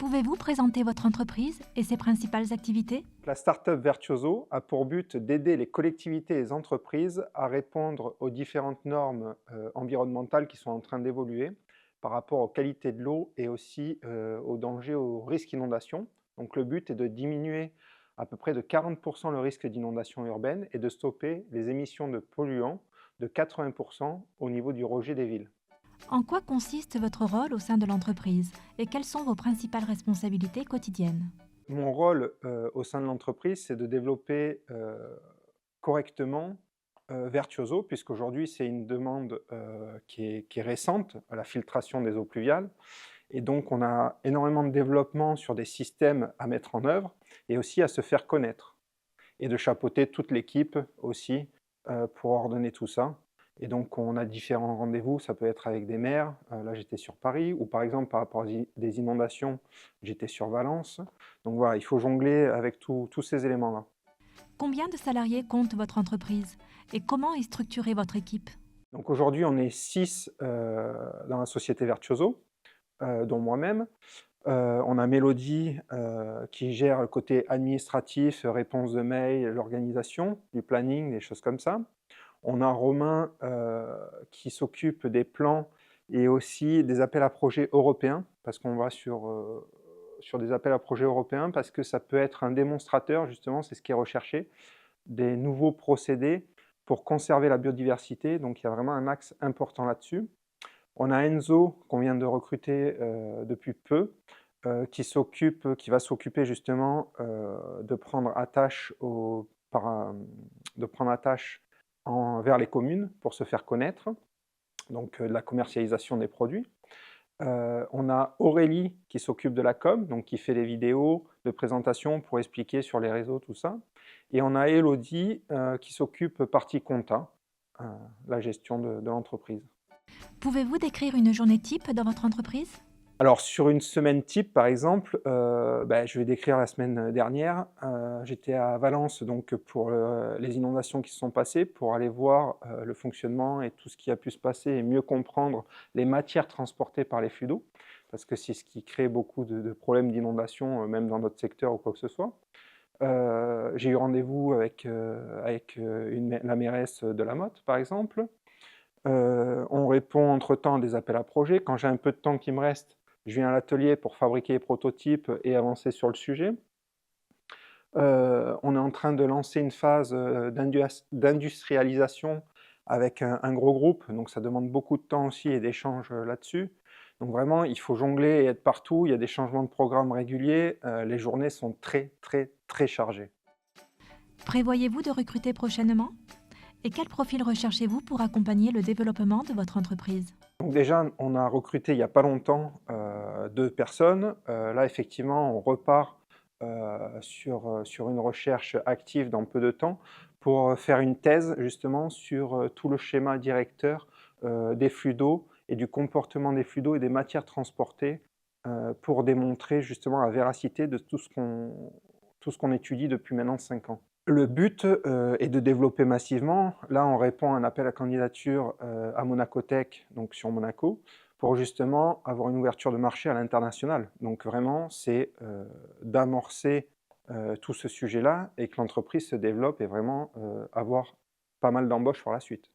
Pouvez-vous présenter votre entreprise et ses principales activités? La startup Virtuoso a pour but d'aider les collectivités et les entreprises à répondre aux différentes normes environnementales qui sont en train d'évoluer par rapport aux qualités de l'eau et aussi aux dangers, aux risques d'inondation. Donc le but est de diminuer à peu près de 40% le risque d'inondation urbaine et de stopper les émissions de polluants de 80% au niveau du rejet des villes. En quoi consiste votre rôle au sein de l'entreprise et quelles sont vos principales responsabilités quotidiennes? Mon rôle au sein de l'entreprise, c'est de développer correctement Virtuoso, puisqu'aujourd'hui c'est une demande qui est récente, la filtration des eaux pluviales. Et donc on a énormément de développement sur des systèmes à mettre en œuvre et aussi à se faire connaître. Et de chapeauter toute l'équipe aussi pour ordonner tout ça. Et donc on a différents rendez-vous, ça peut être avec des maires, là j'étais sur Paris, ou par exemple par rapport à des inondations, j'étais sur Valence. Donc voilà, il faut jongler avec tous ces éléments-là. Combien de salariés compte votre entreprise et comment est structurée votre équipe? Donc aujourd'hui on est 6 dans la société Virtuoso, dont moi-même. On a Mélodie qui gère le côté administratif, réponse de mail, l'organisation, du planning, des choses comme ça. On a Romain qui s'occupe des plans et aussi des appels à projets européens, parce qu'on va sur des appels à projets européens, parce que ça peut être un démonstrateur, justement, c'est ce qui est recherché, des nouveaux procédés pour conserver la biodiversité. Donc il y a vraiment un axe important là-dessus. On a Enzo, qu'on vient de recruter depuis peu, qui va s'occuper justement de prendre attache de prendre attache vers les communes pour se faire connaître, donc de la commercialisation des produits. On a Aurélie qui s'occupe de la com, donc qui fait les vidéos de présentation pour expliquer sur les réseaux, tout ça. Et on a Elodie qui s'occupe partie compta, euh, la gestion de l'entreprise. Pouvez-vous décrire une journée type dans votre entreprise? Alors sur une semaine type, par exemple, je vais décrire la semaine dernière. J'étais à Valence donc pour les inondations qui se sont passées, pour aller voir le fonctionnement et tout ce qui a pu se passer et mieux comprendre les matières transportées par les flux d'eau, parce que c'est ce qui crée beaucoup de problèmes d'inondation, même dans notre secteur ou quoi que ce soit. J'ai eu rendez-vous avec la mairesse de la Motte, par exemple. On répond entre-temps à des appels à projets. Quand j'ai un peu de temps qui me reste, je viens à l'atelier pour fabriquer les prototypes et avancer sur le sujet. On est en train de lancer une phase d'industrialisation avec un gros groupe, donc ça demande beaucoup de temps aussi et d'échanges là-dessus. Donc vraiment, il faut jongler et être partout. Il y a des changements de programme réguliers. Les journées sont très, très, très chargées. Prévoyez-vous de recruter prochainement? Et quel profil recherchez-vous pour accompagner le développement de votre entreprise? Donc déjà, on a recruté il n'y a pas longtemps 2 personnes. Là, effectivement, on repart sur une recherche active dans peu de temps pour faire une thèse justement sur tout le schéma directeur des flux d'eau et du comportement des flux d'eau et des matières transportées pour démontrer justement la véracité de tout ce qu'on étudie depuis maintenant 5 ans. Le but est de développer massivement. Là, on répond à un appel à candidature à Monaco Tech, donc sur Monaco, pour justement avoir une ouverture de marché à l'international. Donc vraiment, c'est d'amorcer tout ce sujet-là et que l'entreprise se développe et vraiment avoir pas mal d'embauches par la suite.